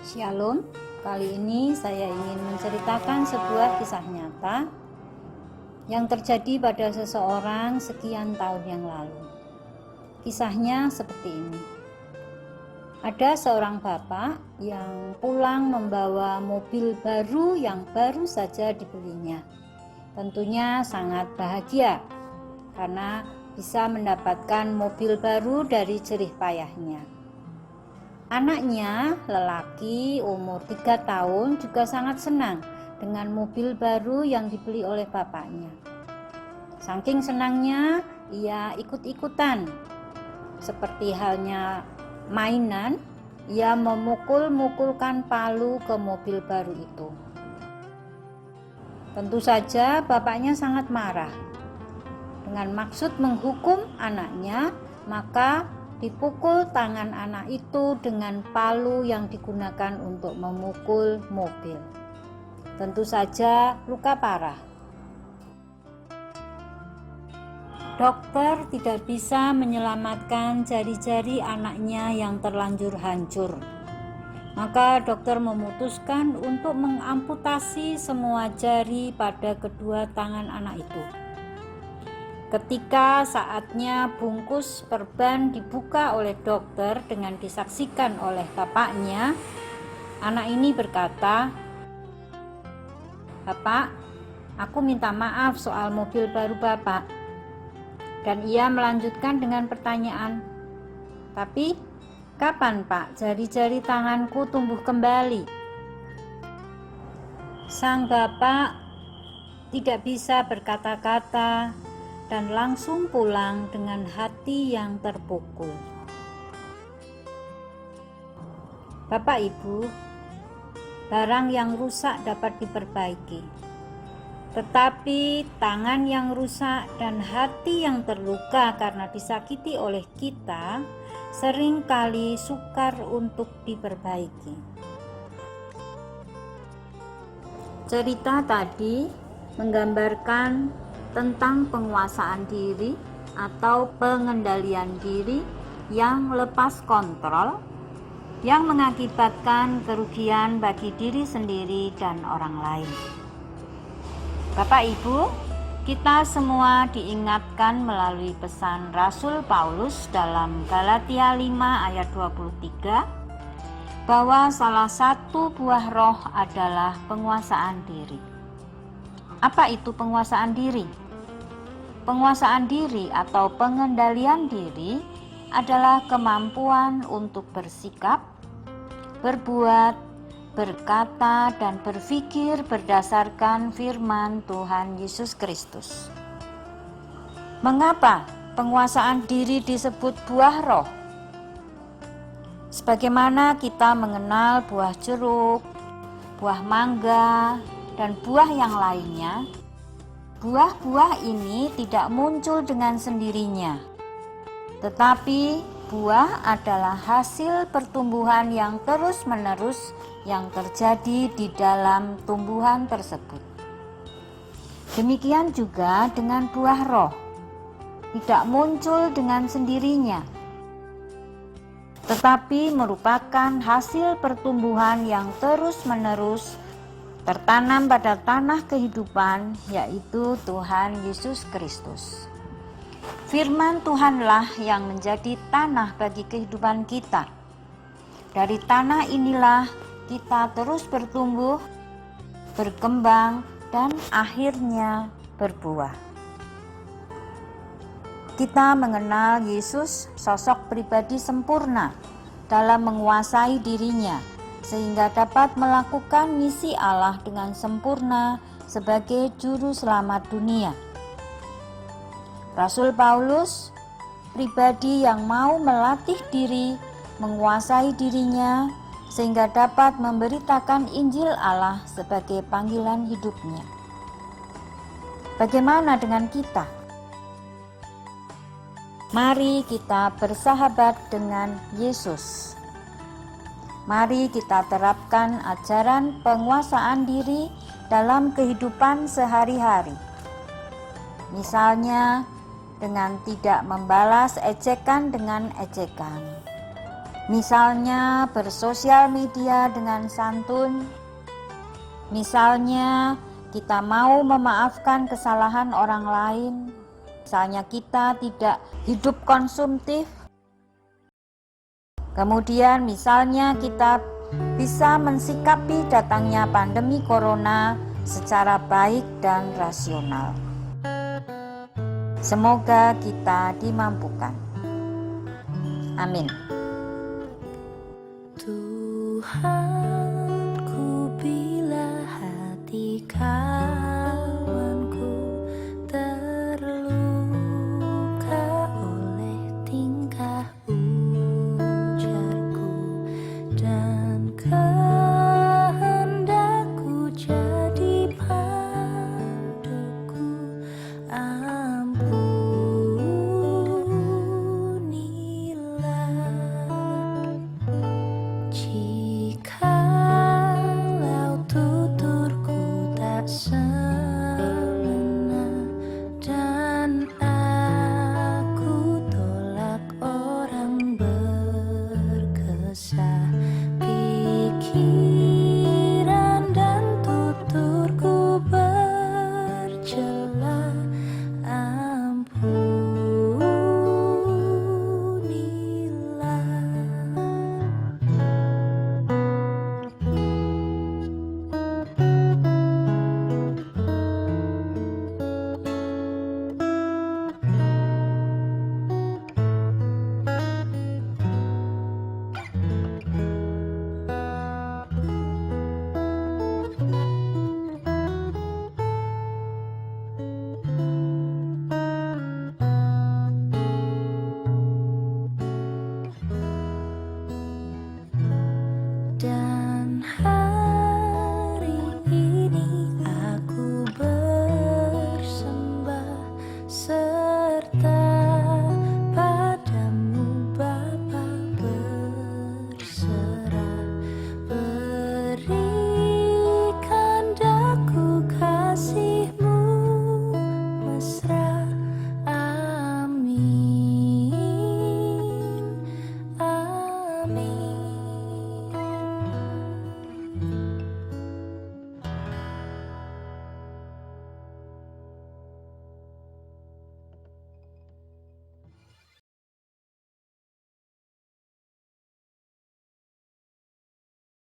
Shalom, kali ini saya ingin menceritakan sebuah kisah nyata yang terjadi pada seseorang sekian tahun yang lalu. Kisahnya seperti ini. Ada seorang bapak yang pulang membawa mobil baru yang baru saja dibelinya. Tentunya sangat bahagia karena bisa mendapatkan mobil baru dari jerih payahnya. Anaknya, lelaki umur 3 tahun, juga sangat senang dengan mobil baru yang dibeli oleh bapaknya. Saking senangnya, ia ikut-ikutan. Seperti halnya mainan, ia memukul-mukulkan palu ke mobil baru itu. Tentu saja bapaknya sangat marah. Dengan maksud menghukum anaknya, maka dipukul tangan anak itu dengan palu yang digunakan untuk memukul mobil. Tentu saja luka parah. Dokter tidak bisa menyelamatkan jari-jari anaknya yang terlanjur hancur. Maka dokter memutuskan untuk mengamputasi semua jari pada kedua tangan anak itu. Ketika saatnya bungkus perban dibuka oleh dokter dengan disaksikan oleh bapaknya, anak ini berkata, "Bapak, aku minta maaf soal mobil baru Bapak." Dan ia melanjutkan dengan pertanyaan, "Tapi kapan Pak jari-jari tanganku tumbuh kembali?" Sang bapak tidak bisa berkata-kata dan langsung pulang dengan hati yang terpukul. Bapak Ibu, barang yang rusak dapat diperbaiki, tetapi tangan yang rusak dan hati yang terluka karena disakiti oleh kita seringkali sukar untuk diperbaiki. Cerita tadi menggambarkan tentang penguasaan diri atau pengendalian diri yang lepas kontrol, yang mengakibatkan kerugian bagi diri sendiri dan orang lain. Bapak Ibu, kita semua diingatkan melalui pesan Rasul Paulus dalam Galatia 5 ayat 23 bahwa salah satu buah roh adalah penguasaan diri. Apa itu penguasaan diri? Penguasaan diri atau pengendalian diri adalah kemampuan untuk bersikap, berbuat, berkata, dan berpikir berdasarkan firman Tuhan Yesus Kristus. Mengapa penguasaan diri disebut buah roh? Sebagaimana kita mengenal buah jeruk, buah mangga, dan buah yang lainnya, buah-buah ini tidak muncul dengan sendirinya, tetapi buah adalah hasil pertumbuhan yang terus-menerus yang terjadi di dalam tumbuhan tersebut. Demikian juga dengan buah roh, tidak muncul dengan sendirinya, tetapi merupakan hasil pertumbuhan yang terus-menerus tertanam pada tanah kehidupan, yaitu Tuhan Yesus Kristus. Firman Tuhanlah yang menjadi tanah bagi kehidupan kita. Dari tanah inilah kita terus bertumbuh, berkembang, dan akhirnya berbuah. Kita mengenal Yesus, sosok pribadi sempurna dalam menguasai dirinya, sehingga dapat melakukan misi Allah dengan sempurna sebagai juru selamat dunia. Rasul Paulus, pribadi yang mau melatih diri, menguasai dirinya, sehingga dapat memberitakan Injil Allah sebagai panggilan hidupnya. Bagaimana dengan kita? Mari kita bersahabat dengan Yesus. Mari kita terapkan ajaran penguasaan diri dalam kehidupan sehari-hari. Misalnya, dengan tidak membalas ejekan dengan ejekan, Misalnya bersosial media dengan santun, misalnya kita mau memaafkan kesalahan orang lain, misalnya kita tidak hidup konsumtif, kemudian misalnya kita bisa mensikapi datangnya pandemi corona secara baik dan rasional. Semoga kita dimampukan. Amin. Tuhan